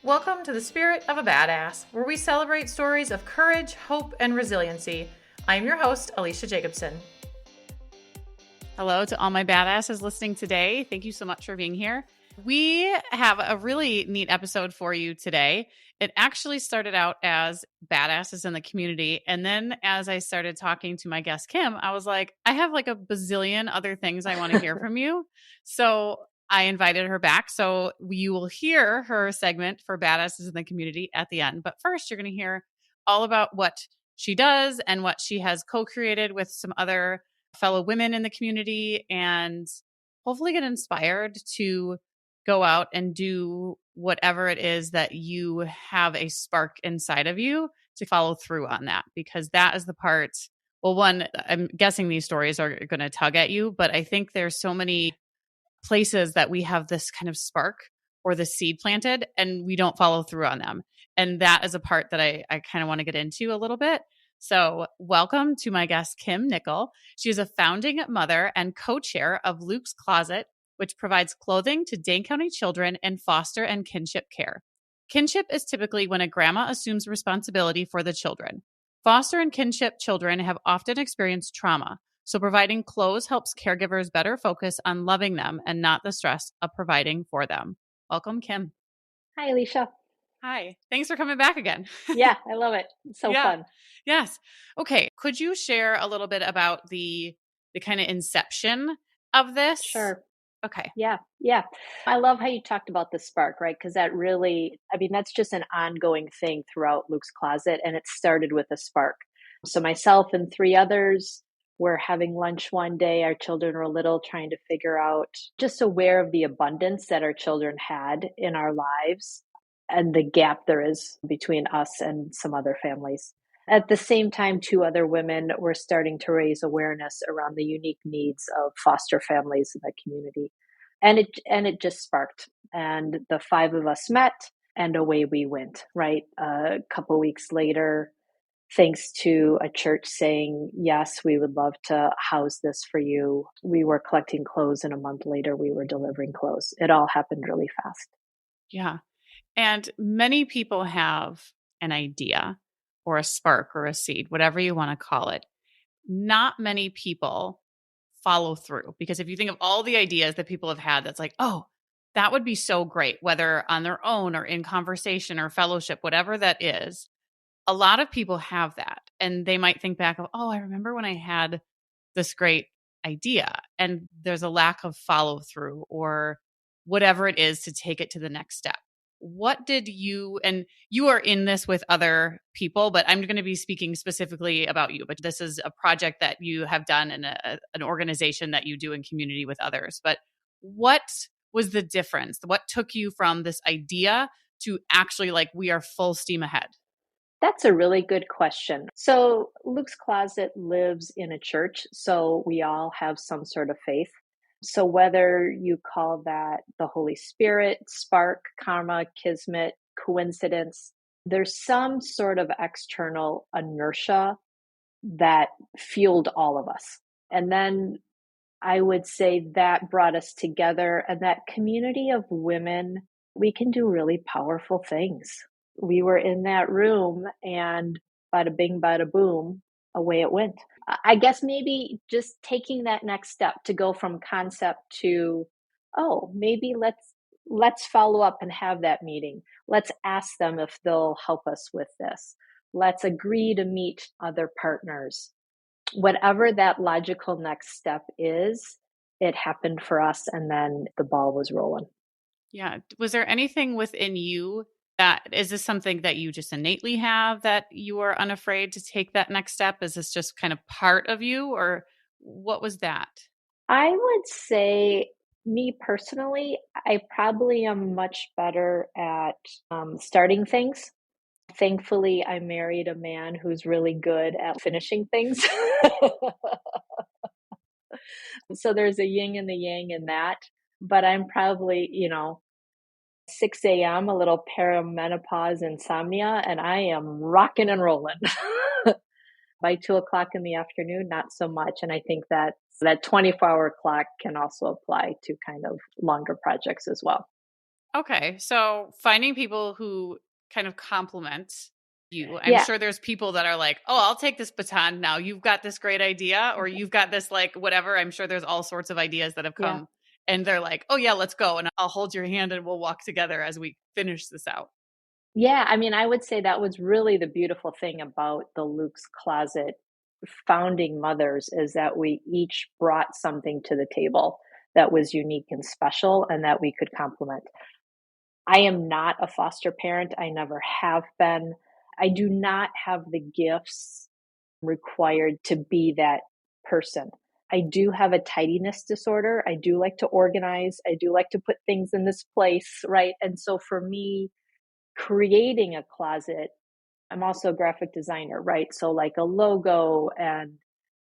Welcome to the Spirit of a Badass, where we celebrate stories of courage, hope, and resiliency. I'm your host, Alecia Jacobson. Hello to all my badasses listening today. Thank you so much for being here. We have a really neat episode for you today. It actually started out as badasses in the community. And then as I started talking to my guest, Kim, I was like, I have like a bazillion other things I want to hear from you. So I invited her back. So you will hear her segment for badasses in the community at the end. But first, you're going to hear all about what she does and what she has co-created with some other fellow women in the community, and hopefully get inspired to go out and do whatever it is that you have a spark inside of you to follow through on that, because that is the part. Well, one, I'm guessing these stories are going to tug at you, but I think there's so many places that we have this kind of spark or the seed planted and we don't follow through on them. And that is a part that I kind of want to get into a little bit. So welcome to my guest, Kim Nickel. She is a founding mother and co-chair of Luke's Closet, which provides clothing to Dane County children in foster and kinship care. Kinship is typically when a grandma assumes responsibility for the children. Foster and kinship children have often experienced trauma, so providing clothes helps caregivers better focus on loving them and not the stress of providing for them. Welcome, Kim. Hi, Alecia. Hi. Thanks for coming back again. Yeah, I love it. It's so fun. Yes. Okay. Could you share a little bit about the kind of inception of this? Sure. Okay. Yeah. I love how you talked about the spark, right? Because that really, that's just an ongoing thing throughout Luke's Closet. And it started with a spark. So myself and three others were having lunch one day. Our children were little, trying to figure out, just aware of the abundance that our children had in our lives and the gap there is between us and some other families. At the same time, two other women were starting to raise awareness around the unique needs of foster families in the community. And it just sparked. And the five of us met and away we went, right? A couple weeks later, thanks to a church saying, yes, we would love to house this for you, we were collecting clothes, and a month later we were delivering clothes. It all happened really fast. Yeah. And many people have an idea or a spark or a seed, whatever you want to call it. Not many people follow through, because if you think of all the ideas that people have had, that's like, oh, that would be so great, whether on their own or in conversation or fellowship, whatever that is. A lot of people have that, and they might think back of, oh, I remember when I had this great idea, and there's a lack of follow through or whatever it is to take it to the next step. What did you, and you are in this with other people, but I'm going to be speaking specifically about you, but this is a project that you have done in an organization that you do in community with others. But what was the difference? What took you from this idea to actually like, we are full steam ahead? That's a really good question. So Luke's Closet lives in a church, so we all have some sort of faith. So whether you call that the Holy Spirit, spark, karma, kismet, coincidence, there's some sort of external inertia that fueled all of us. And then I would say that brought us together, and that community of women, we can do really powerful things. We were in that room and bada bing, bada boom, away it went. I guess maybe just taking that next step to go from concept to, oh, maybe let's follow up and have that meeting. Let's ask them if they'll help us with this. Let's agree to meet other partners. Whatever that logical next step is, it happened for us, and then the ball was rolling. Yeah. Was there anything within you that, is this something that you just innately have, that you are unafraid to take that next step? Is this just kind of part of you, or what was that? I would say, me personally, I probably am much better at starting things. Thankfully, I married a man who's really good at finishing things. So there's a yin and the yang in that. But I'm probably, 6 a.m., a little perimenopause insomnia, and I am rocking and rolling. By 2 o'clock in the afternoon, not so much. And I think that 24-hour clock can also apply to kind of longer projects as well. Okay. So finding people who kind of complement you. I'm Yeah, sure there's people that are like, oh, I'll take this baton now. You've got this great idea, or you've got this like whatever. I'm sure there's all sorts of ideas that have yeah. come and they're like, oh, yeah, let's go. And I'll hold your hand and we'll walk together as we finish this out. Yeah, I mean, I would say that was really the beautiful thing about the Luke's Closet founding mothers is that we each brought something to the table that was unique and special and that we could complement. I am not a foster parent. I never have been. I do not have the gifts required to be that person. I do have a tidiness disorder. I do like to organize. I do like to put things in this place, right? And so for me, creating a closet, I'm also a graphic designer, right? So like a logo and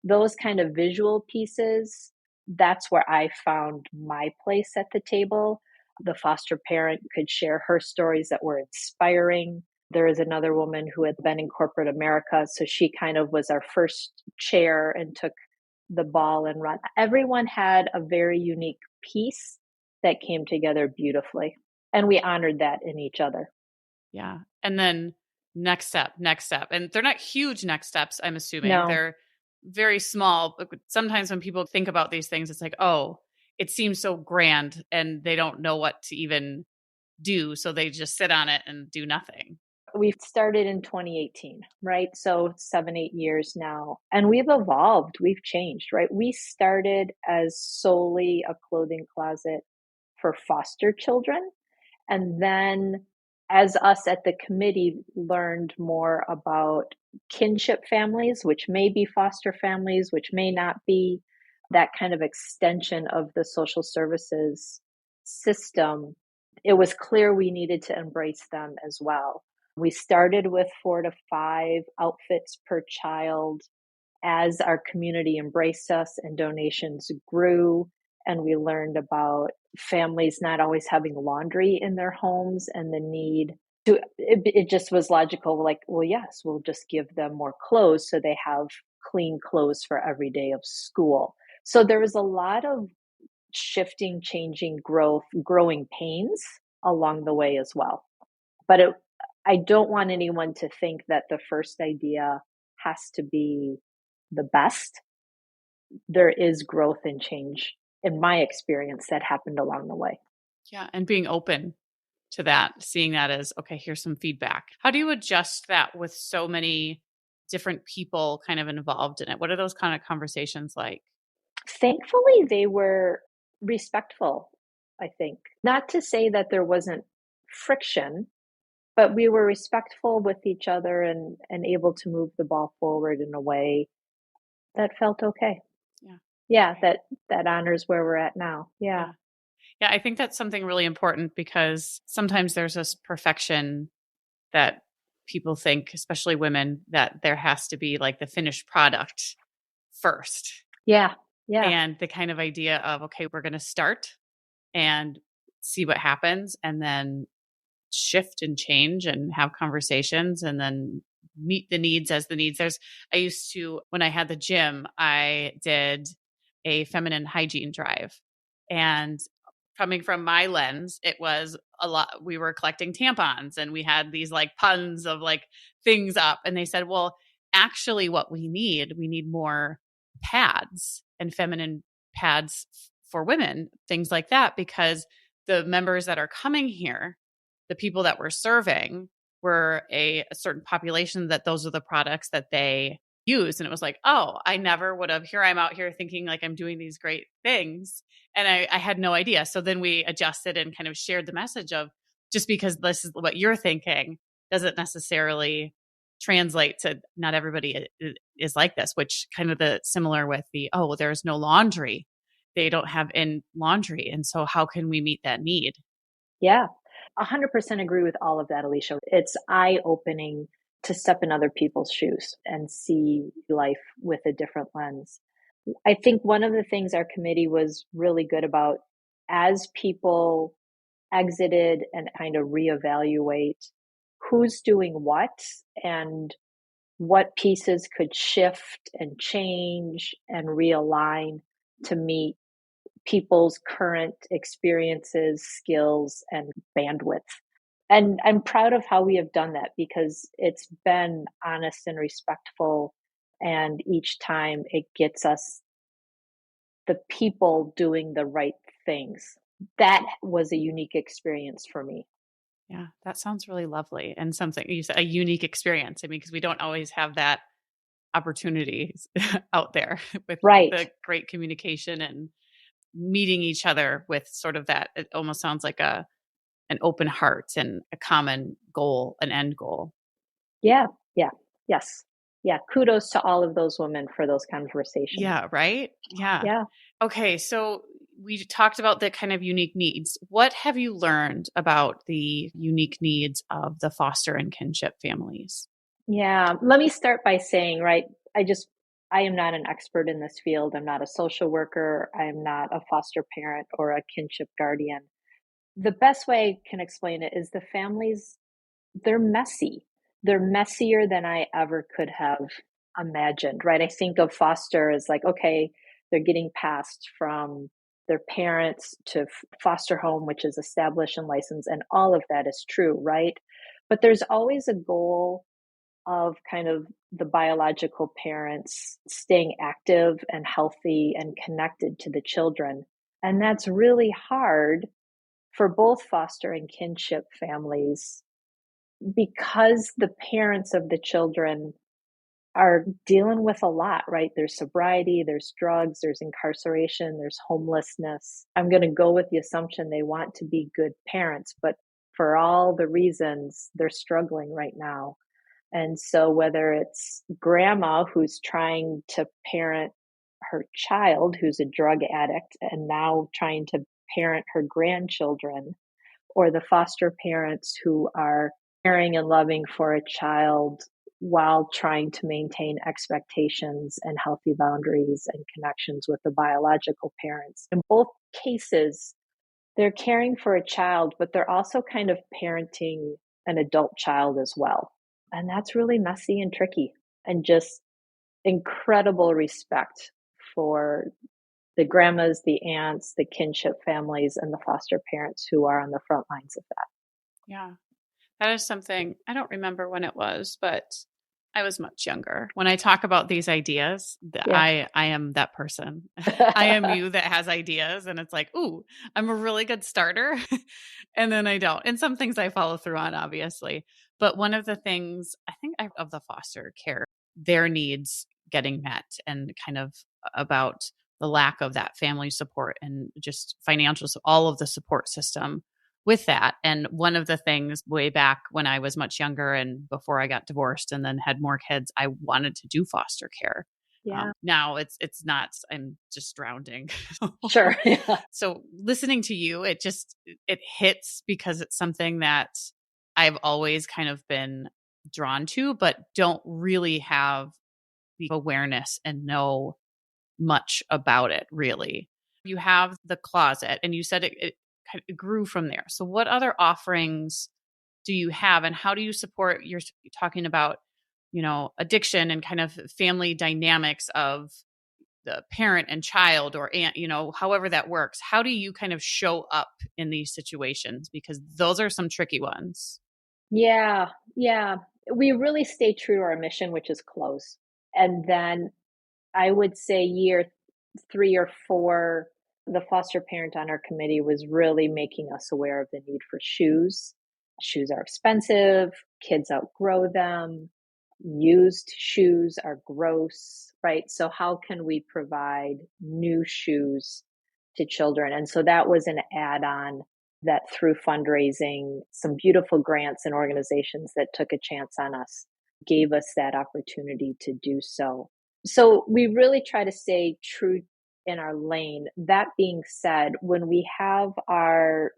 those kind of visual pieces, that's where I found my place at the table. The foster parent could share her stories that were inspiring. There is another woman who had been in corporate America, so she kind of was our first chair and took the ball and run. Everyone had a very unique piece that came together beautifully, and we honored that in each other. Yeah. And then next step, next step. And they're not huge next steps, I'm assuming. No, They're very small. But sometimes when people think about these things, it's like, oh, it seems so grand and they don't know what to even do. So they just sit on it and do nothing. we started in 2018, right? So 7, 8 years now. And we've evolved, we've changed, right? We started as solely a clothing closet for foster children. And then as us at the committee learned more about kinship families, which may be foster families, which may not be, that kind of extension of the social services system, it was clear we needed to embrace them as well. We started with 4 to 5 outfits per child. As our community embraced us and donations grew, and we learned about families not always having laundry in their homes and the need to, it just was logical, like, well, yes, we'll just give them more clothes so they have clean clothes for every day of school. So there was a lot of shifting, changing, growing pains along the way as well. But I don't want anyone to think that the first idea has to be the best. There is growth and change in my experience that happened along the way. Yeah. And being open to that, seeing that as, okay, here's some feedback. How do you adjust that with so many different people kind of involved in it? What are those kind of conversations like? Thankfully, they were respectful, I think. Not to say that there wasn't friction, but we were respectful with each other and able to move the ball forward in a way that felt okay. Yeah. Yeah, that honors where we're at now. Yeah. Yeah. Yeah. I think that's something really important because sometimes there's this perfection that people think, especially women, that there has to be like the finished product first. Yeah. Yeah. And the kind of idea of, okay, we're going to start and see what happens and then shift and change and have conversations and then meet the needs as the needs. I used to, when I had the gym, I did a feminine hygiene drive. And coming from my lens, it was a lot. We were collecting tampons and we had these like puns of like things up. And they said, well, actually, what we need more pads and feminine pads for women, things like that, because the members that are coming here, the people that we're serving, were a certain population that those are the products that they use. And it was like, oh, I never would have. Here I'm out here thinking like I'm doing these great things. And I had no idea. So then we adjusted and kind of shared the message of just because this is what you're thinking doesn't necessarily translate to not everybody is like this, which kind of the similar with the, oh, there's no laundry. They don't have in laundry. And so how can we meet that need? Yeah. 100% agree with all of that, Alecia. It's eye-opening to step in other people's shoes and see life with a different lens. I think one of the things our committee was really good about as people exited and kind of reevaluate who's doing what and what pieces could shift and change and realign to meet people's current experiences, skills, and bandwidth. And I'm proud of how we have done that because it's been honest and respectful. And each time it gets us the people doing the right things. That was a unique experience for me. Yeah, that sounds really lovely and something you said a unique experience. I mean, because we don't always have that opportunity out there with Right. the great communication and meeting each other with sort of that. It almost sounds like an open heart and a common goal, an end goal. Yeah. Yeah. Yes. Yeah. Kudos to all of those women for those conversations. Yeah, right? Yeah. Yeah. Okay, so we talked about the kind of unique needs. What have you learned about the unique needs of the foster and kinship families? Yeah. Let me start by saying, right, I am not an expert in this field. I'm not a social worker. I'm not a foster parent or a kinship guardian. The best way I can explain it is the families, they're messy. They're messier than I ever could have imagined, right? I think of foster as like, okay, they're getting passed from their parents to foster home, which is established and licensed, and all of that is true, right? But there's always a goal of kind of the biological parents staying active and healthy and connected to the children. And that's really hard for both foster and kinship families because the parents of the children are dealing with a lot, right? There's sobriety, there's drugs, there's incarceration, there's homelessness. I'm going to go with the assumption they want to be good parents, but for all the reasons, they're struggling right now. And so whether it's grandma who's trying to parent her child who's a drug addict and now trying to parent her grandchildren, or the foster parents who are caring and loving for a child while trying to maintain expectations and healthy boundaries and connections with the biological parents. In both cases, they're caring for a child, but they're also kind of parenting an adult child as well. And that's really messy and tricky, and just incredible respect for the grandmas, the aunts, the kinship families, and the foster parents who are on the front lines of that. Yeah. That is something I don't remember when it was, but I was much younger. When I talk about these ideas, Yeah. I am that person. I am you that has ideas and it's like, "Ooh, I'm a really good starter." And then I don't. And some things I follow through on obviously. But one of the things I think of the foster care, their needs getting met and kind of about the lack of that family support and just financial, all of the support system with that. And one of the things way back when I was much younger and before I got divorced and then had more kids, I wanted to do foster care. Yeah. Now it's not, I'm just drowning. Sure. Yeah. So listening to you, it hits because it's something that I've always kind of been drawn to, but don't really have the awareness and know much about it really. You have the closet and you said it kind of grew from there. So what other offerings do you have and how do you support you're talking about, addiction and kind of family dynamics of the parent and child or aunt, however that works. How do you kind of show up in these situations? Because those are some tricky ones. Yeah. Yeah. We really stay true to our mission, which is close. And then I would say year 3 or 4, the foster parent on our committee was really making us aware of the need for shoes. Shoes are expensive, kids outgrow them, used shoes are gross, right? So, how can we provide new shoes to children? And so that was an add on that through fundraising, some beautiful grants and organizations that took a chance on us gave us that opportunity to do so. So we really try to stay true in our lane. That being said, when we have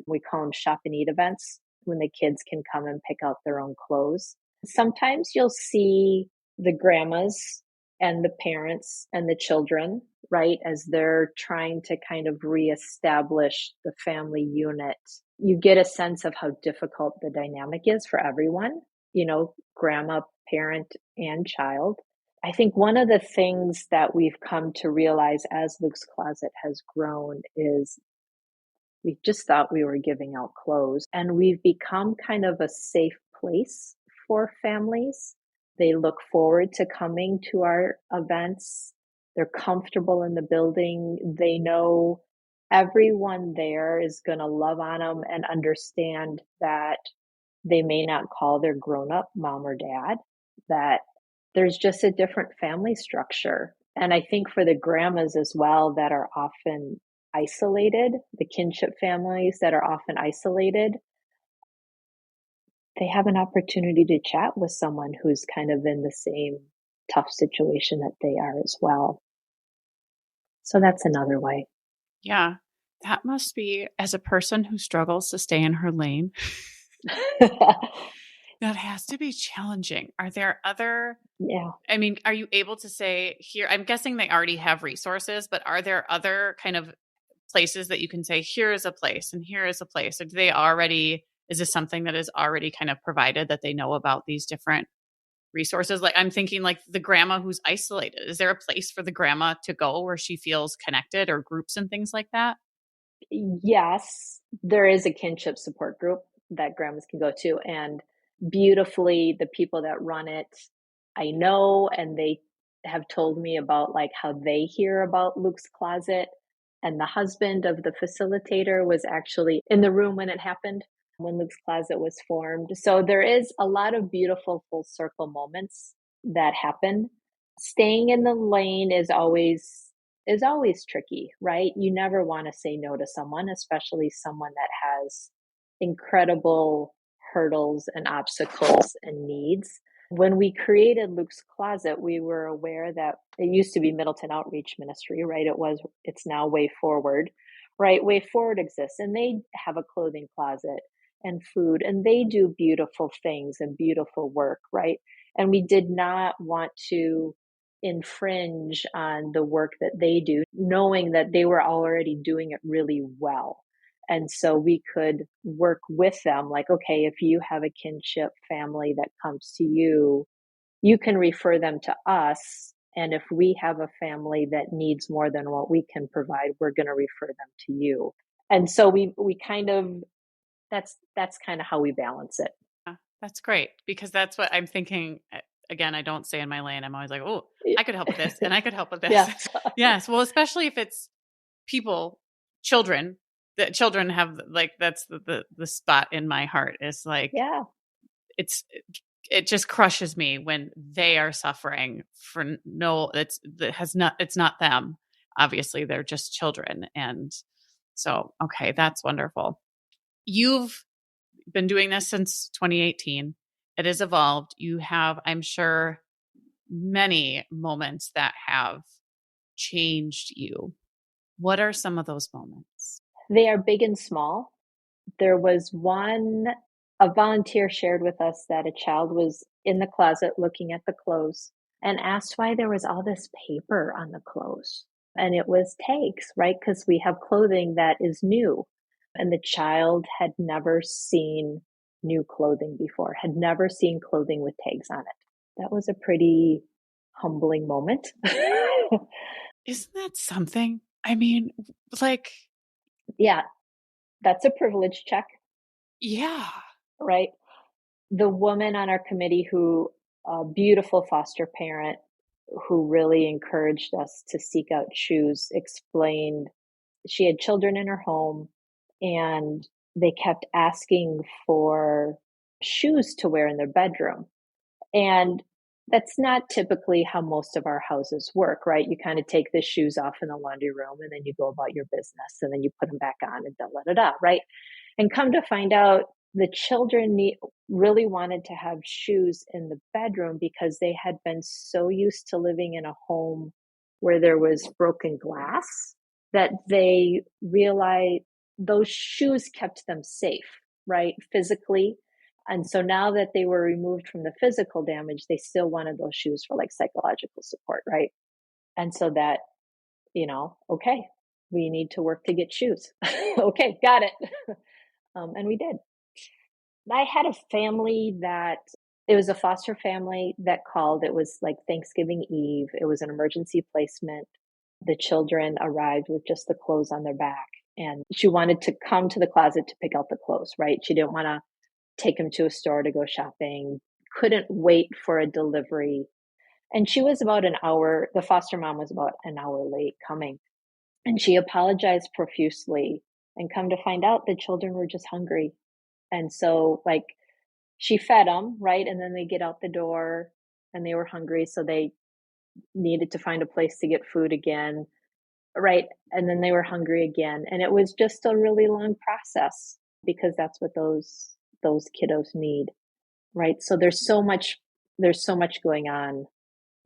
we call them shop and eat events, when the kids can come and pick out their own clothes, sometimes you'll see the grandmas and the parents and the children, right, as they're trying to kind of reestablish the family unit. You get a sense of how difficult the dynamic is for everyone, grandma, parent, and child. I think one of the things that we've come to realize as Luke's Closet has grown is we just thought we were giving out clothes, and we've become kind of a safe place for families. They look forward to coming to our events. They're comfortable in the building. They know everyone there is going to love on them and understand that they may not call their grown-up mom or dad, that there's just a different family structure. And I think for the grandmas as well that are often isolated, the kinship families that are often isolated, they have an opportunity to chat with someone who's kind of in the same tough situation that they are as well. So that's another way. Yeah. That must be, as a person who struggles to stay in her lane, that has to be challenging. Are there other, Yeah. I mean, are you able to say here, I'm guessing they already have resources, but are there other kind of places that you can say, here is a place and here is a place? Or do they already, is this something that is already kind of provided that they know about these different resources? Like I'm thinking like the grandma who's isolated, is there a place for the grandma to go where she feels connected, or groups and things like that? Yes, there is a kinship support group that grandmas can go to. And beautifully, the people that run it, I know, and they have told me about like how they hear about Luke's Closet. And the husband of the facilitator was actually in the room when it happened, when Luke's Closet was formed. So there is a lot of beautiful full circle moments that happen. Staying in the lane is always tricky, right? You never want to say no to someone, especially someone that has incredible hurdles and obstacles and needs. When we created Luke's Closet, we were aware that it used to be Middleton Outreach Ministry, right? It's now Way Forward, right? Way Forward exists, and they have a clothing closet and food, and they do beautiful things and beautiful work, right? And we did not want to infringe on the work that they do, knowing that they were already doing it really well. And so we could work with them like, okay, if you have a kinship family that comes to you, you can refer them to us. And if we have a family that needs more than what we can provide, we're going to refer them to you. And so we kind of, that's kind of how we balance it. Yeah, that's great, because that's what I'm thinking. Again, I don't stay in my lane. I'm always like, oh, I could help with this and I could help with this. Yes. Yes. Well, especially if it's people, children, that children have, like, that's the spot in my heart is like, Yeah. it just crushes me when they are suffering for it's not them. Obviously they're just children. And so, okay, that's wonderful. You've been doing this since 2018. It has evolved. You have, I'm sure, many moments that have changed you. What are some of those moments? They are big and small. There was a volunteer shared with us that a child was in the closet looking at the clothes and asked why there was all this paper on the clothes. And it was tags, right? Because we have clothing that is new. And the child had never seen new clothing before, had never seen clothing with tags on it. That was a pretty humbling moment. Isn't that something? I mean, like, Yeah, that's a privilege check, yeah. right? The woman on our committee a beautiful foster parent who really encouraged us to seek out shoes, explained she had children in her home and they kept asking for shoes to wear in their bedroom. And that's not typically how most of our houses work, right? You kind of take the shoes off in the laundry room and then you go about your business and then you put them back on and da-da-da-da, right? And come to find out, the children really wanted to have shoes in the bedroom because they had been so used to living in a home where there was broken glass that they realized those shoes kept them safe, right? Physically. And so now that they were removed from the physical damage, they still wanted those shoes for like psychological support, right? And so that, okay, we need to work to get shoes. Okay, got it. And we did. I had a family that It was a foster family that called. It was like Thanksgiving Eve. It was an emergency placement. The children arrived with just the clothes on their back. And she wanted to come to the closet to pick out the clothes, right? She didn't want to take them to a store to go shopping, couldn't wait for a delivery. And she was about an hour, the foster mom was about an hour late coming. And she apologized profusely, and come to find out the children were just hungry. And so, like, she fed them, right? And then they get out the door and they were hungry. So they needed to find a place to get food again, right? And then they were hungry again. And it was just a really long process because that's what those kiddos need, right? So there's so much going on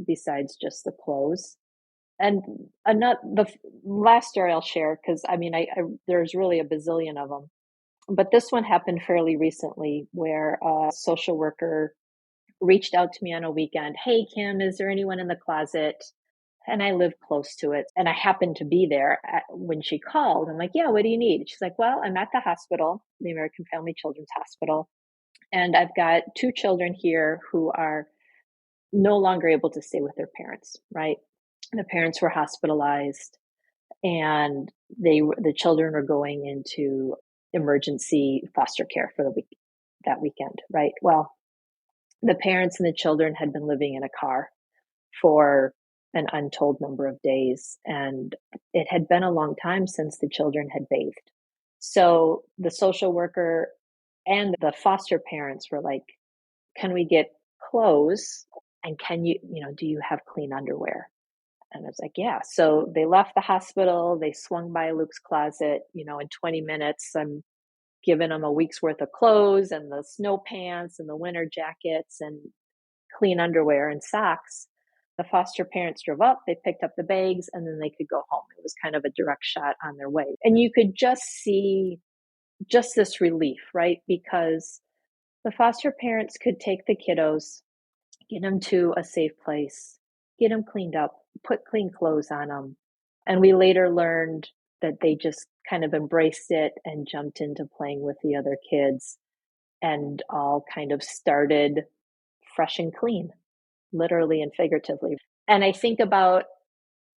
besides just the clothes. And the last story I'll share, because I mean, there's really a bazillion of them, but this one happened fairly recently where a social worker reached out to me on a weekend. Hey, Kim, is there anyone in the closet? And I live close to it. And I happened to be there when she called. I'm like, yeah, what do you need? She's like, well, I'm at the hospital, the American Family Children's Hospital. And I've got 2 children here who are no longer able to stay with their parents, right? The parents were hospitalized and the children were going into emergency foster care for that weekend, right? Well, the parents and the children had been living in a car for an untold number of days, and it had been a long time since the children had bathed. So the social worker and the foster parents were like, can we get clothes? And do you have clean underwear? And I was like, yeah. So they left the hospital. They swung by Luke's closet. In 20 minutes, I'm giving them a week's worth of clothes and the snow pants and the winter jackets and clean underwear and socks. The foster parents drove up, they picked up the bags, and then they could go home. It was kind of a direct shot on their way. And you could just see just this relief, right? Because the foster parents could take the kiddos, get them to a safe place, get them cleaned up, put clean clothes on them. And we later learned that they just kind of embraced it and jumped into playing with the other kids and all kind of started fresh and clean, literally and figuratively. And I think about,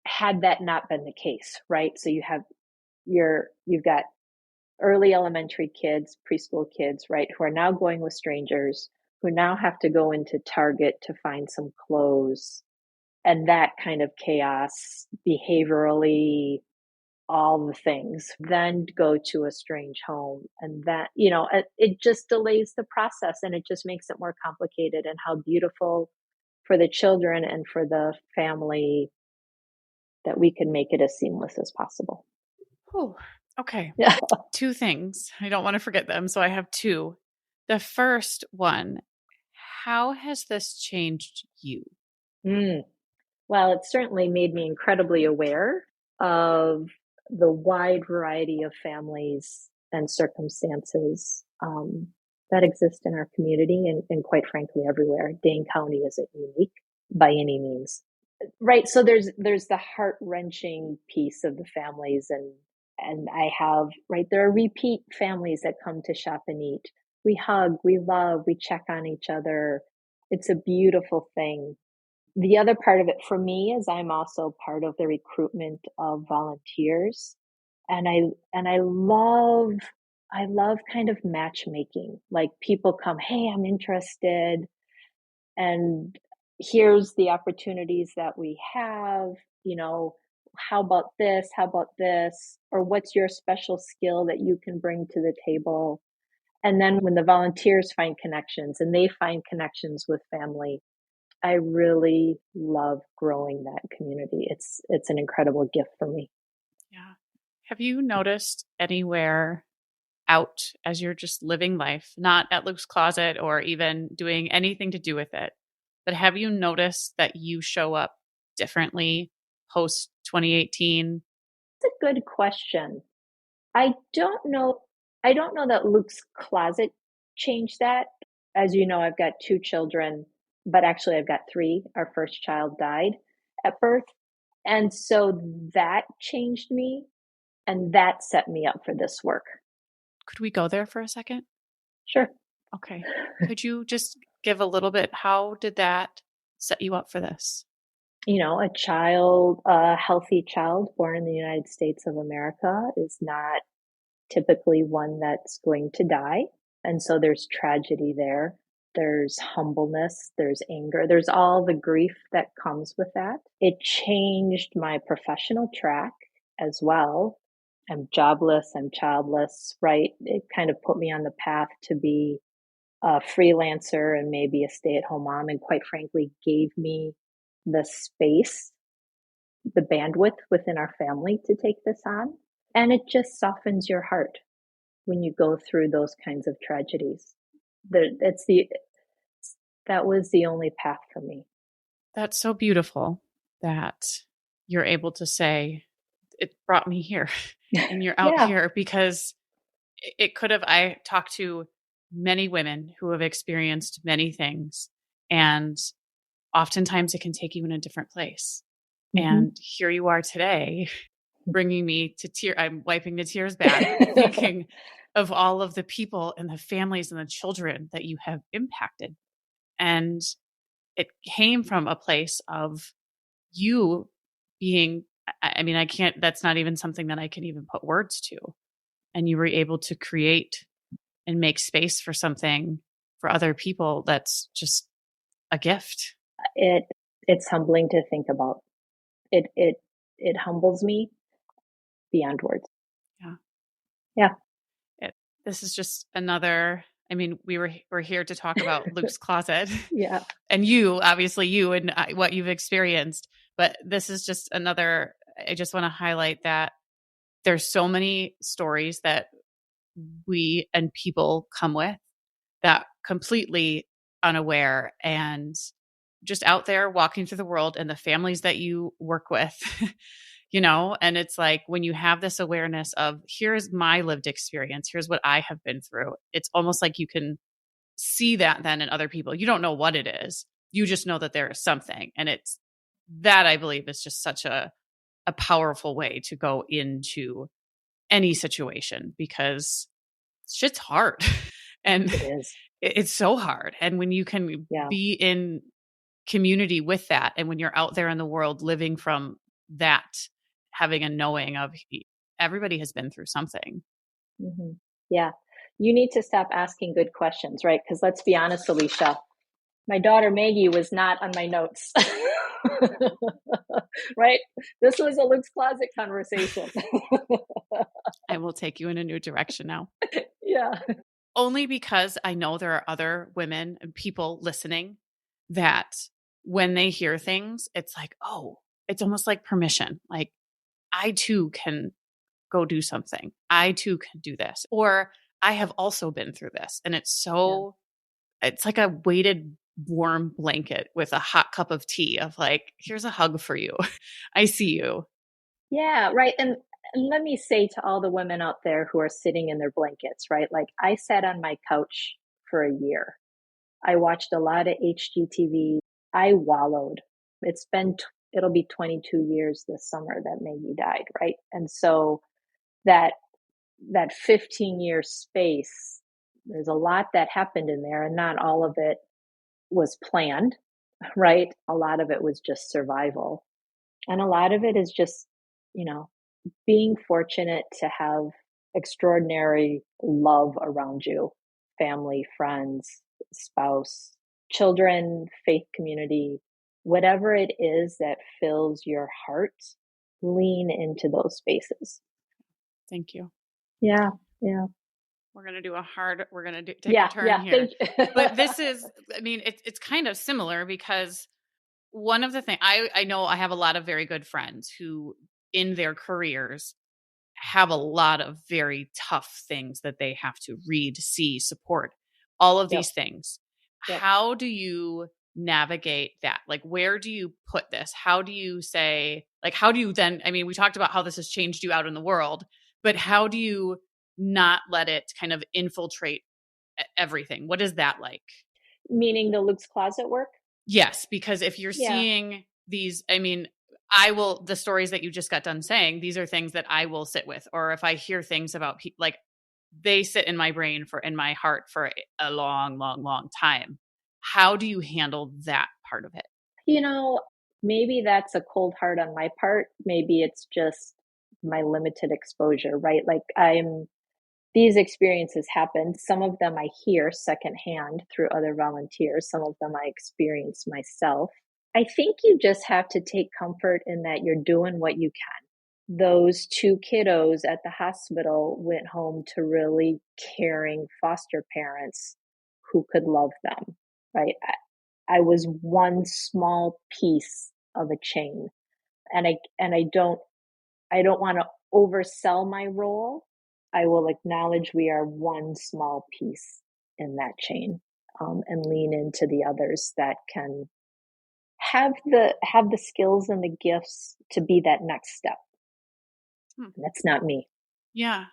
had that not been the case, right? So you've got early elementary kids, preschool kids, right, who are now going with strangers, who now have to go into Target to find some clothes, and that kind of chaos, behaviorally, all the things, then go to a strange home. And that, it just delays the process and it just makes it more complicated. And how beautiful for the children and for the family that we can make it as seamless as possible. Oh, okay. Yeah. 2 things. I don't want to forget them. So I have 2. The first one, how has this changed you? Well, it certainly made me incredibly aware of the wide variety of families and circumstances that exist in our community and quite frankly, everywhere. Dane County isn't unique by any means. Right. So there's the heart-wrenching piece of the families and I have, right, there are repeat families that come to shop and eat. We hug, we love, we check on each other. It's a beautiful thing. The other part of it for me is I'm also part of the recruitment of volunteers. And I love kind of matchmaking. Like people come, hey, I'm interested. And here's the opportunities that we have, how about this? How about this? Or what's your special skill that you can bring to the table? And then when the volunteers find connections and they find connections with family, I really love growing that community. It's an incredible gift for me. Yeah. Have you noticed anywhere out as you're just living life, not at Luke's Closet or even doing anything to do with it, but have you noticed that you show up differently post 2018? That's a good question. I don't know that Luke's Closet changed that. As you know, I've got 2 children, but actually I've got 3. Our first child died at birth. And so that changed me and that set me up for this work. Could we go there for a second? Sure. Okay. Could you just give a little bit, how did that set you up for this? A healthy child born in the United States of America is not typically one that's going to die. And so there's tragedy there. There's humbleness, there's anger, there's all the grief that comes with that. It changed my professional track as well. I'm jobless, I'm childless, right? It kind of put me on the path to be a freelancer and maybe a stay-at-home mom, and quite frankly, gave me the space, the bandwidth within our family to take this on. And it just softens your heart when you go through those kinds of tragedies. That was the only path for me. That's so beautiful that you're able to say, it brought me here and you're out here, because it could have, I talked to many women who have experienced many things, and oftentimes it can take you in a different place. Mm-hmm. And here you are today, bringing me to tears. I'm wiping the tears back, thinking of all of the people and the families and the children that you have impacted. And it came from a place of you being, I can't, that's not even something that I can even put words to. And you were able to create and make space for something for other people that's just a gift. It's humbling to think about. It humbles me beyond words. Yeah. This is just another, we're here to talk about Luke's closet. Yeah. And you, obviously you and what you've experienced, but this is just another, I just want to highlight that there's so many stories that we and people come with that completely unaware and just out there walking through the world, and the families that you work with, and it's like when you have this awareness of, here's my lived experience, here's what I have been through. It's almost like you can see that then in other people. You don't know what it is. You just know that there is something. And it's that, I believe, is just such a powerful way to go into any situation, because shit's hard. And it is. It's so hard. And when you can be in community with that, and when you're out there in the world living from that, having a knowing of everybody has been through something. Mm-hmm. Yeah. You need to stop asking good questions, right? Because let's be honest, Alecia, my daughter Maggie was not on my notes. Right? This was a Luke's Closet conversation. I will take you in a new direction now. Yeah. Only because I know there are other women and people listening that when they hear things, it's like, oh, it's almost like permission. Like, I too can go do something. I too can do this. Or I have also been through this. And it's so, it's like a weighted warm blanket with a hot cup of tea of like, here's a hug for you. I see you. Yeah, right. And let me say to all the women out there who are sitting in their blankets, right? Like, I sat on my couch for a year. I watched a lot of HGTV. I wallowed. It'll be 22 years this summer that Maggie died, right? And so that 15-year space, there's a lot that happened in there, and not all of it was planned, right? A lot of it was just survival. And a lot of it is just, being fortunate to have extraordinary love around you, family, friends, spouse, children, faith community, whatever it is that fills your heart, lean into those spaces. Thank you. Yeah. We're going to take a turn here. But this is, it's kind of similar, because one of the things I know, I have a lot of very good friends who in their careers have a lot of very tough things that they have to read, see, support, all of these things. How do you navigate that? Like, where do you put this? How do you say, like, how do you then, we talked about how this has changed you out in the world, but how do you not let it kind of infiltrate everything? What is that like? Meaning the Luke's Closet work? Yes, because if you're seeing these, the stories that you just got done saying, these are things that I will sit with. Or if I hear things about people, like, they sit in my brain in my heart for a long, long, long time. how do you handle that part of it? You know, maybe that's a cold heart on my part. Maybe it's just my limited exposure, right? Like these experiences happen. Some of them I hear secondhand through other volunteers. Some of them I experience myself. I think you just have to take comfort in that you're doing what you can. Those two kiddos at the hospital went home to really caring foster parents who could love them, right? I was one small piece of a chain, and I don't want to oversell my role. I will acknowledge we are one small piece in that chain, and lean into the others that can have the skills and the gifts to be that next step. That's not me. Yeah.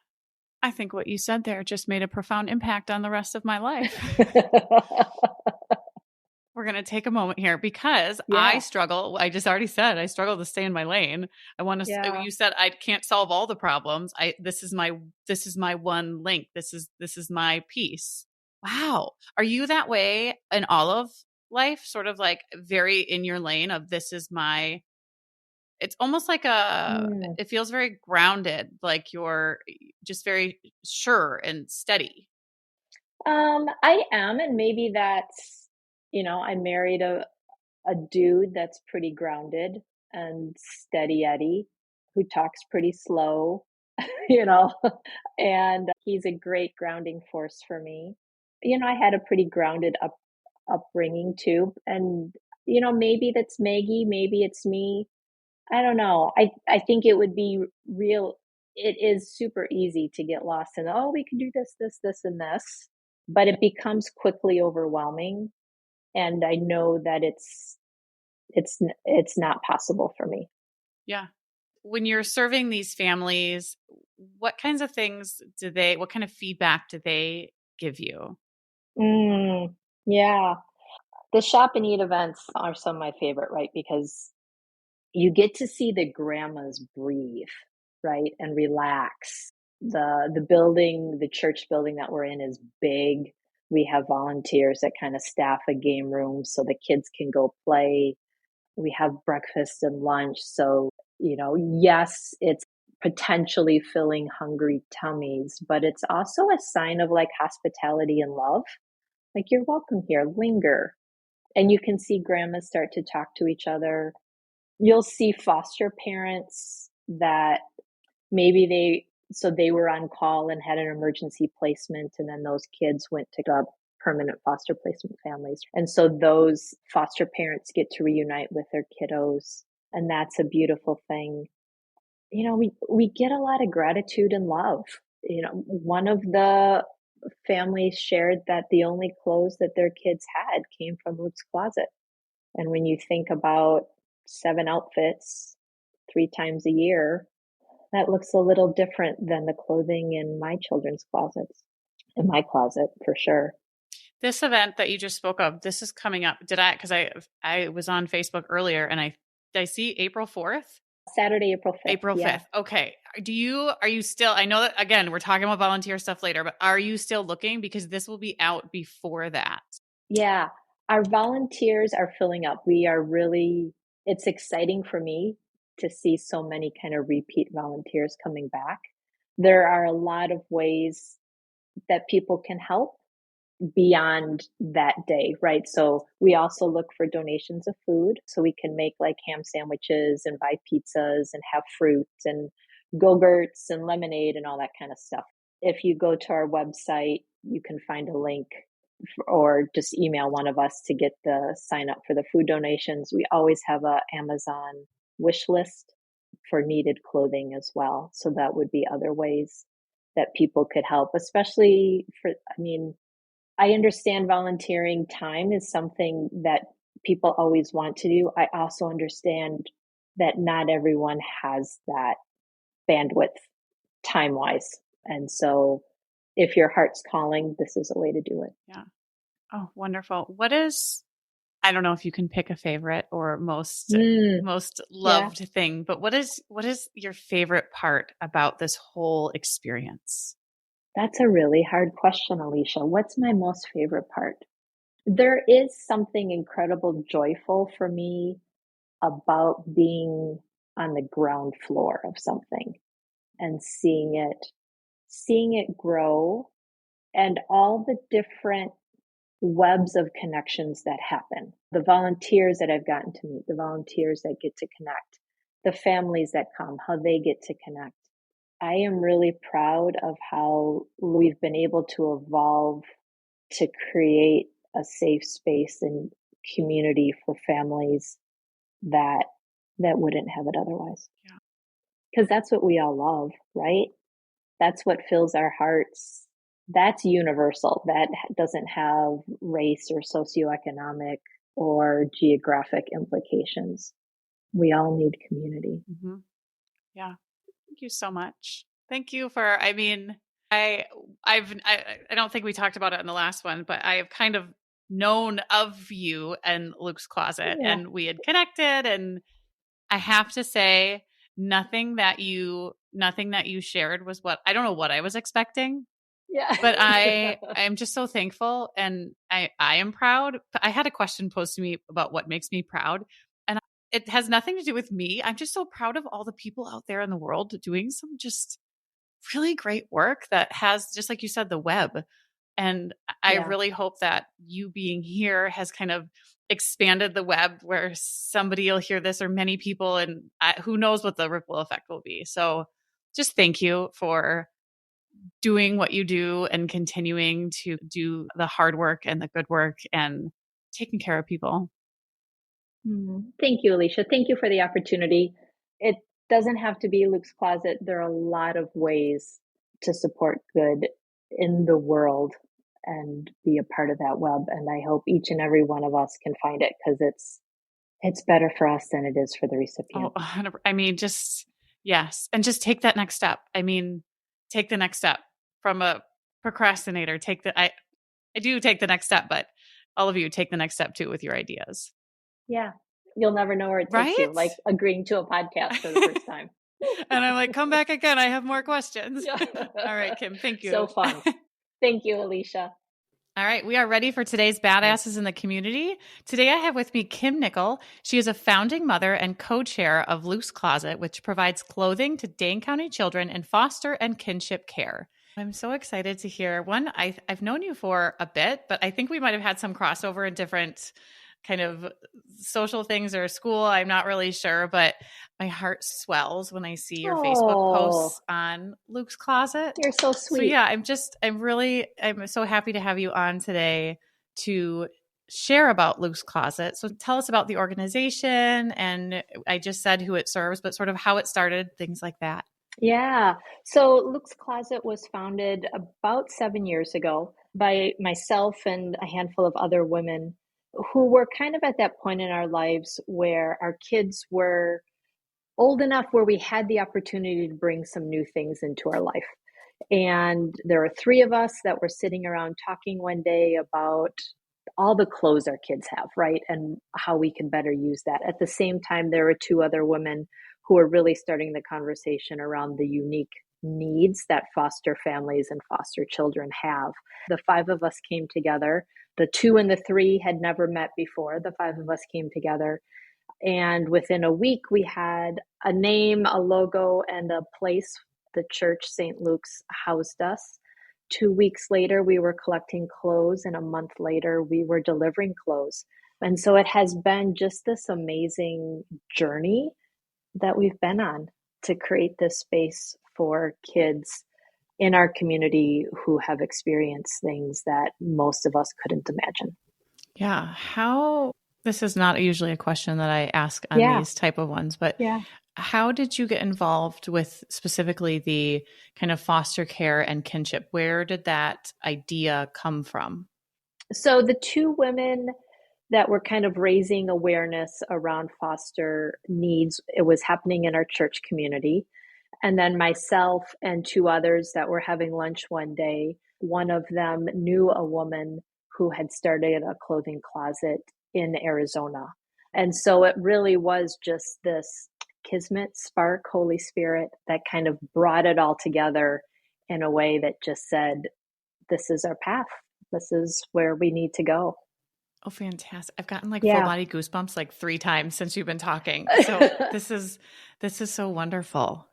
I think what you said there just made a profound impact on the rest of my life. We're going to take a moment here because I struggle. I just already said I struggle to stay in my lane. I want to, you said I can't solve all the problems. This is my one link. This is my piece. Wow. Are you that way in all of life? Sort of like very in your lane of it's almost like it feels very grounded. Like you're just very sure and steady. I am, and maybe that's, I married a dude that's pretty grounded and steady Eddie, who talks pretty slow, you know, and he's a great grounding force for me. I had a pretty grounded upbringing too, and maybe that's Maggie, maybe it's me. I don't know. I think it would be real. It is super easy to get lost in, oh, we can do this, this, this, and this, but it becomes quickly overwhelming. And I know that it's not possible for me. Yeah. When you're serving these families, what kinds of things what kind of feedback do they give you? Yeah. The shop and eat events are some of my favorite, right? Because you get to see the grandmas breathe, right? And relax. The church building that we're in is big. We have volunteers that kind of staff a game room so the kids can go play. We have breakfast and lunch. So, yes, it's potentially filling hungry tummies, but it's also a sign of like hospitality and love. Like, you're welcome here, linger. And you can see grandmas start to talk to each other. You'll see foster parents that maybe they were on call and had an emergency placement, and then those kids went to permanent foster placement families. And so those foster parents get to reunite with their kiddos. And that's a beautiful thing. We get a lot of gratitude and love. One of the families shared that the only clothes that their kids had came from Luke's closet. And when you think about 7 outfits 3 times a year, that looks a little different than the clothing in my children's closets, in my closet for sure. This event that you just spoke of, this is coming up. Because I was on Facebook earlier and did I see April 4th? Saturday, April 5th. April 5th. Yeah. Okay. Are you still, I know that again, we're talking about volunteer stuff later, but are you still looking? Because this will be out before that. Yeah. Our volunteers are filling up. It's exciting for me to see so many kind of repeat volunteers coming back. There are a lot of ways that people can help beyond that day, right? So we also look for donations of food so we can make like ham sandwiches and buy pizzas and have fruit and Go-Gurts and lemonade and all that kind of stuff. If you go to our website, you can find a link or just email one of us to get the sign up for the food donations. We always have a Amazon wish list for needed clothing as well. So that would be other ways that people could help, especially I understand volunteering time is something that people always want to do. I also understand that not everyone has that bandwidth time-wise. And so if your heart's calling, this is a way to do it. Yeah. Oh, wonderful. I don't know if you can pick a favorite or most loved thing, but what is your favorite part about this whole experience? That's a really hard question, Alecia. What's my most favorite part? There is something incredible joyful for me about being on the ground floor of something and seeing it grow and all the different webs of connections that happen. The volunteers that I've gotten to meet, the volunteers that get to connect, the families that come, how they get to connect. I am really proud of how we've been able to evolve to create a safe space and community for families that wouldn't have it otherwise. Yeah. Because that's what we all love, right? That's what fills our hearts. That's universal. That doesn't have race or socioeconomic or geographic implications. We all need community. Mm-hmm. Yeah. Thank you so much. Thank you for, I mean, I don't think we talked about it in the last one, but I have kind of known of you and Luke's Closet, Yeah. and we had connected, and I have to say nothing that you shared was what I don't know what I was expecting, Yeah. but I'm just so thankful, and I am proud. I had a question posed to me about what makes me proud, and it has nothing to do with me. I'm just so proud of all the people out there in the world doing some just really great work that has, just like you said, the web. And I Yeah. really hope that you being here has kind of expanded the web where somebody will hear this, or many people, and who knows what the ripple effect will be. So just thank you for doing what you do and continuing to do the hard work and the good work and taking care of people. Thank you, Alecia. Thank you for the opportunity. It doesn't have to be Luke's Closet. There are a lot of ways to support good in the world and be a part of that web. And I hope each and every one of us can find it, because it's better for us than it is for the recipient. Oh, 100%. I mean, just yes. And just take that next step. I mean, take the next step from a procrastinator. I do take the next step, but all of you take the next step too with your ideas. Yeah. You'll never know where it takes you, Right? like agreeing to a podcast for the first time. And I'm like, come back again. I have more questions. Yeah. All right, Kim. Thank you. So fun. Thank you, Alecia. All right, we are ready for today's Badasses in the Community. Today I have with me Kim Nickel. She is a founding mother and co-chair of Luke's Closet, which provides clothing to Dane County children in foster and kinship care. I'm so excited to hear. One, I've known you for a bit, but I think we might have had some crossover in different kind of social things or school. I'm not really sure, but my heart swells when I see your Facebook posts on Luke's Closet. You're so sweet. So yeah, I'm so happy to have you on today to share about Luke's Closet. So tell us about the organization, and I just said who it serves, but sort of how it started, things like that. Yeah. So Luke's Closet was founded about 7 years ago by myself and a handful of other women who were kind of at that point in our lives where our kids were old enough where we had the opportunity to bring some new things into our life. And there were 3 of us that were sitting around talking one day about all the clothes our kids have, right? And how we can better use that. At the same time, there were 2 other women who were really starting the conversation around the unique needs that foster families and foster children have. The 5 of us came together. The 2 and the 3 had never met before. The 5 of us came together. And within a week, we had a name, a logo, and a place. The church, St. Luke's, housed us. 2 weeks later, we were collecting clothes, and a month later, we were delivering clothes. And so it has been just this amazing journey that we've been on to create this space for kids in our community who have experienced things that most of us couldn't imagine. Yeah. This is not usually a question that I ask on these type of ones, but how did you get involved with specifically the kind of foster care and kinship? Where did that idea come from? So the 2 women that were kind of raising awareness around foster needs, it was happening in our church community. And then myself and 2 others that were having lunch one day, one of them knew a woman who had started a clothing closet in Arizona. And so it really was just this kismet, spark, Holy Spirit that kind of brought it all together in a way that just said, this is our path. This is where we need to go. Oh, fantastic. I've gotten like full Yeah. body goosebumps like 3 times since you've been talking. So this is so wonderful.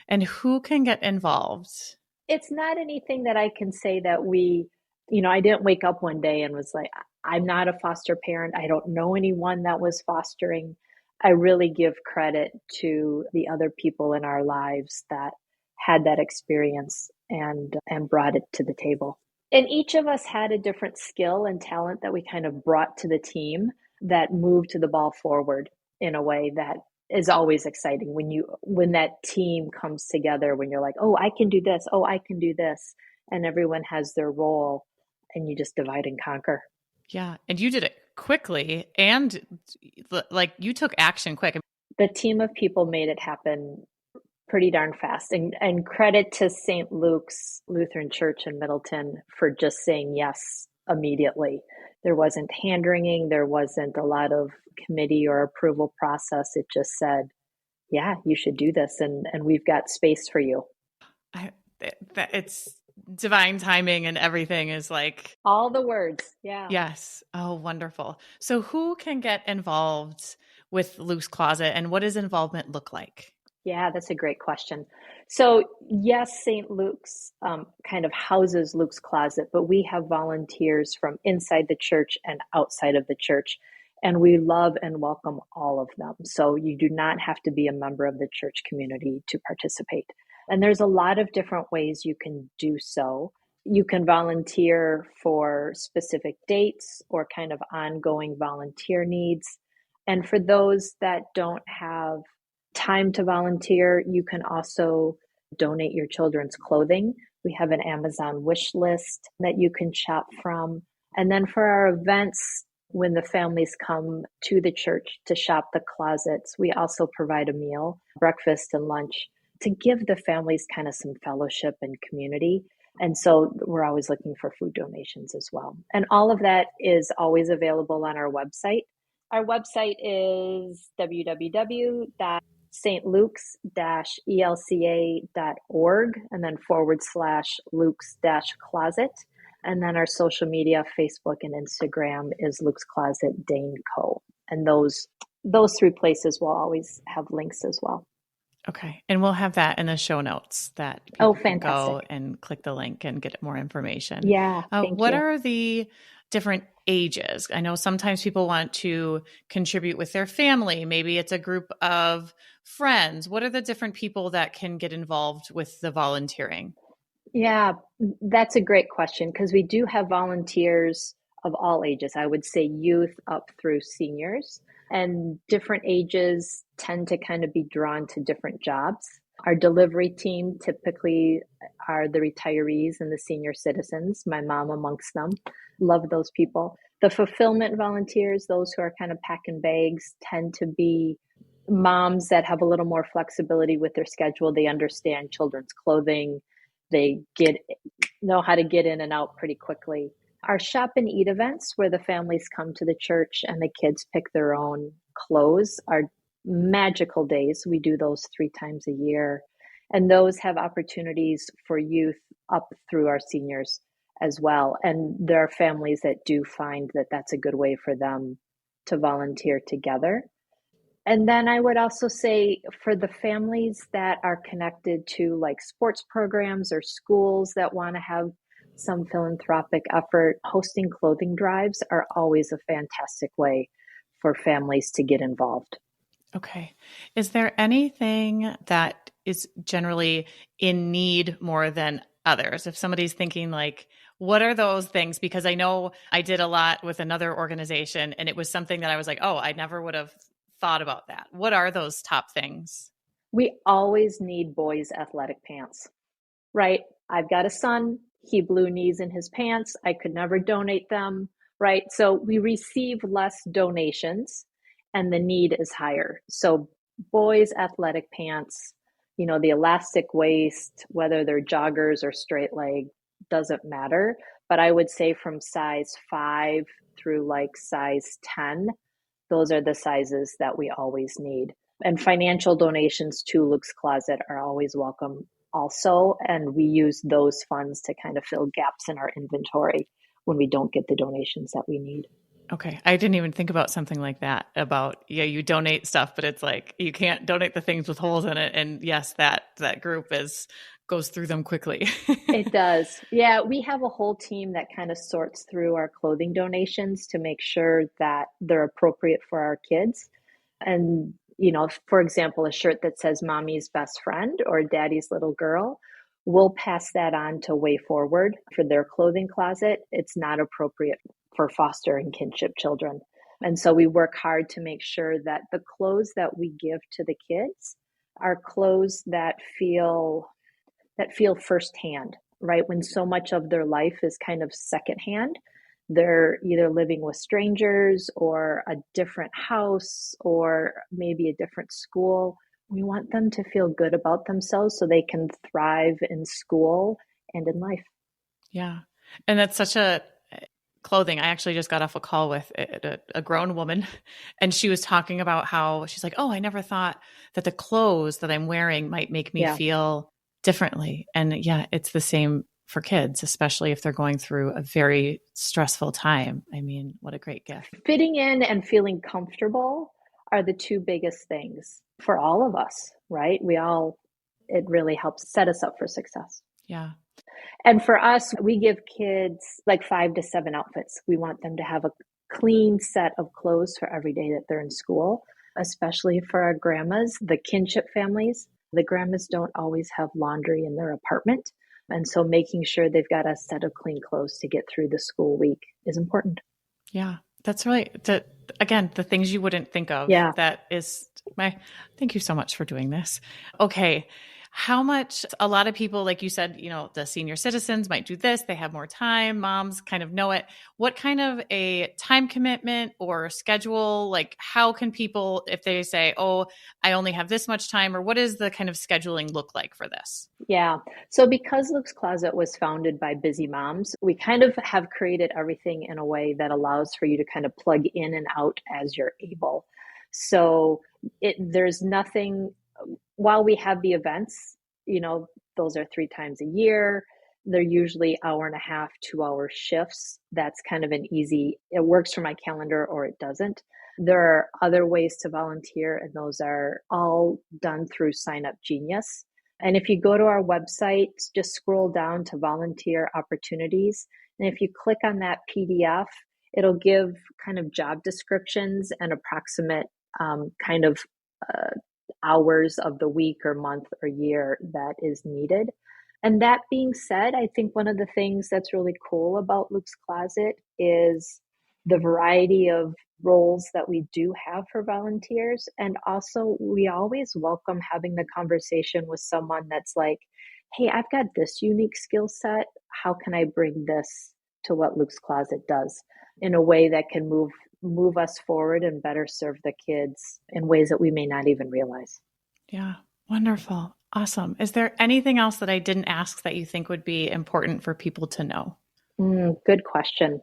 And who can get involved? It's not anything that I can say that I didn't wake up one day and was like, I'm not a foster parent. I don't know anyone that was fostering. I really give credit to the other people in our lives that had that experience and brought it to the table. And each of us had a different skill and talent that we kind of brought to the team that moved the ball forward in a way that is always exciting when that team comes together, when you're like, oh, I can do this, oh, I can do this, and everyone has their role and you just divide and conquer. Yeah. And you did it quickly and like you took action quick. The team of people made it happen pretty darn fast. And credit to St. Luke's Lutheran Church in Middleton for just saying yes immediately. There wasn't hand wringing, there wasn't a lot of committee or approval process. It just said, yeah, you should do this, and we've got space for you. It's divine timing and everything is like all the words. Yeah. Yes. Oh, wonderful. So who can get involved with Luke's Closet and what does involvement look like? Yeah, that's a great question. So yes, St. Luke's kind of houses Luke's Closet, but we have volunteers from inside the church and outside of the church, and we love and welcome all of them. So you do not have to be a member of the church community to participate. And there's a lot of different ways you can do so. You can volunteer for specific dates or kind of ongoing volunteer needs. And for those that don't have time to volunteer, you can also donate your children's clothing. We have an Amazon wish list that you can shop from. And then for our events, when the families come to the church to shop the closets, we also provide a meal, breakfast and lunch, to give the families kind of some fellowship and community. And so we're always looking for food donations as well. And all of that is always available on our website. Our website is www.stlukes-elca.org and then /Luke's-Closet. And then our social media, Facebook and Instagram, is Luke's Closet Dane Co. And those 3 places will always have links as well. Okay. And we'll have that in the show notes that people can fantastic. go and click the link and get more information. Yeah. What are the different ages? I know sometimes people want to contribute with their family. Maybe it's a group of friends. What are the different people that can get involved with the volunteering? Yeah, that's a great question because we do have volunteers of all ages. I would say youth up through seniors, and different ages tend to kind of be drawn to different jobs. Our delivery team typically are the retirees and the senior citizens, my mom amongst them. Love those people. The fulfillment volunteers, those who are kind of packing bags, tend to be moms that have a little more flexibility with their schedule. They understand children's clothing. They know how to get in and out pretty quickly. Our shop and eat events, where the families come to the church and the kids pick their own clothes, are magical days. We do those 3 times a year. And those have opportunities for youth up through our seniors as well. And there are families that do find that that's a good way for them to volunteer together. And then I would also say for the families that are connected to like sports programs or schools that want to have some philanthropic effort, hosting clothing drives are always a fantastic way for families to get involved. Okay. Is there anything that is generally in need more than others? If somebody's thinking like, what are those things? Because I know I did a lot with another organization and it was something that I was like, oh, I never would have thought about that. What are those top things? We always need boys' athletic pants, right? I've got a son. He blew knees in his pants. I could never donate them, right? So we receive less donations and the need is higher. So boys' athletic pants, the elastic waist, whether they're joggers or straight leg, doesn't matter. But I would say from size 5 through like size 10, those are the sizes that we always need. And financial donations to Luke's Closet are always welcome also. And we use those funds to kind of fill gaps in our inventory when we don't get the donations that we need. Okay. I didn't even think about something like that about, you donate stuff, but it's like, you can't donate the things with holes in it. And yes, that group goes through them quickly. It does. Yeah, we have a whole team that kind of sorts through our clothing donations to make sure that they're appropriate for our kids. And, for example, a shirt that says mommy's best friend or daddy's little girl, we'll pass that on to Way Forward for their clothing closet. It's not appropriate for foster and kinship children. And so we work hard to make sure that the clothes that we give to the kids are clothes that feel firsthand, right? When so much of their life is kind of secondhand, they're either living with strangers or a different house or maybe a different school. We want them to feel good about themselves so they can thrive in school and in life. Yeah. And that's such a clothing. I actually just got off a call with a grown woman, and she was talking about how she's like, oh, I never thought that the clothes that I'm wearing might make me feel differently. And yeah, it's the same for kids, especially if they're going through a very stressful time. I mean, what a great gift. Fitting in and feeling comfortable are the two biggest things for all of us, right? It really helps set us up for success. Yeah. And for us, we give kids like 5 to 7 outfits. We want them to have a clean set of clothes for every day that they're in school, especially for our grandmas, the kinship families. The grandmas don't always have laundry in their apartment. And so making sure they've got a set of clean clothes to get through the school week is important. Yeah, that's really, again, the things you wouldn't think of. Yeah. Thank you so much for doing this. Okay. How much, a lot of people, like you said, the senior citizens might do this. They have more time. Moms kind of know it. What kind of a time commitment or schedule, like how can people, if they say, oh, I only have this much time, or what is the kind of scheduling look like for this? Yeah. So because Luke's Closet was founded by busy moms, we kind of have created everything in a way that allows for you to kind of plug in and out as you're able. So there's nothing. While we have the events, those are 3 times a year. They're usually 1.5, 2-hour shifts. That's kind of it works for my calendar or it doesn't. There are other ways to volunteer, and those are all done through Sign Up Genius. And if you go to our website, just scroll down to volunteer opportunities. And if you click on that PDF, it'll give kind of job descriptions and approximate hours of the week or month or year that is needed. And that being said, I think one of the things that's really cool about Luke's Closet is the variety of roles that we do have for volunteers. And also, we always welcome having the conversation with someone that's like, hey, I've got this unique skill set. How can I bring this to what Luke's Closet does in a way that can move us forward and better serve the kids in ways that we may not even realize. Yeah. Wonderful. Awesome. Is there anything else that I didn't ask that you think would be important for people to know? Good question.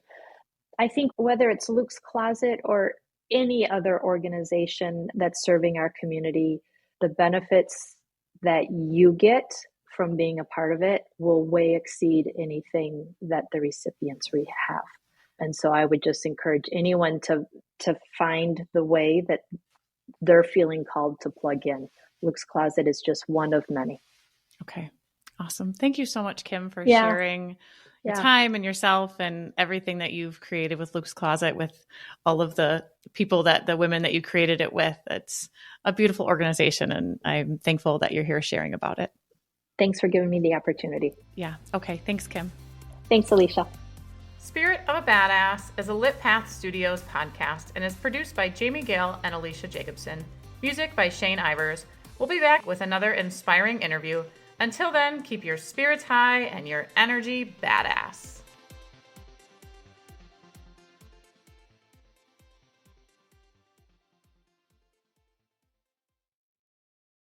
I think whether it's Luke's Closet or any other organization that's serving our community, the benefits that you get from being a part of it will way exceed anything that the recipients have. And so I would just encourage anyone to find the way that they're feeling called to plug in. Luke's Closet is just one of many. Okay. Awesome. Thank you so much, Kim, for sharing your time and yourself and everything that you've created with Luke's Closet, with all of the people the women that you created it with. It's a beautiful organization, and I'm thankful that you're here sharing about it. Thanks for giving me the opportunity. Yeah. Okay. Thanks, Kim. Thanks, Alecia. Spirit of a Badass is a Lit Path Studios podcast and is produced by Jamie Gale and Alecia Jacobson. Music by Shane Ivers. We'll be back with another inspiring interview. Until then, keep your spirits high and your energy badass.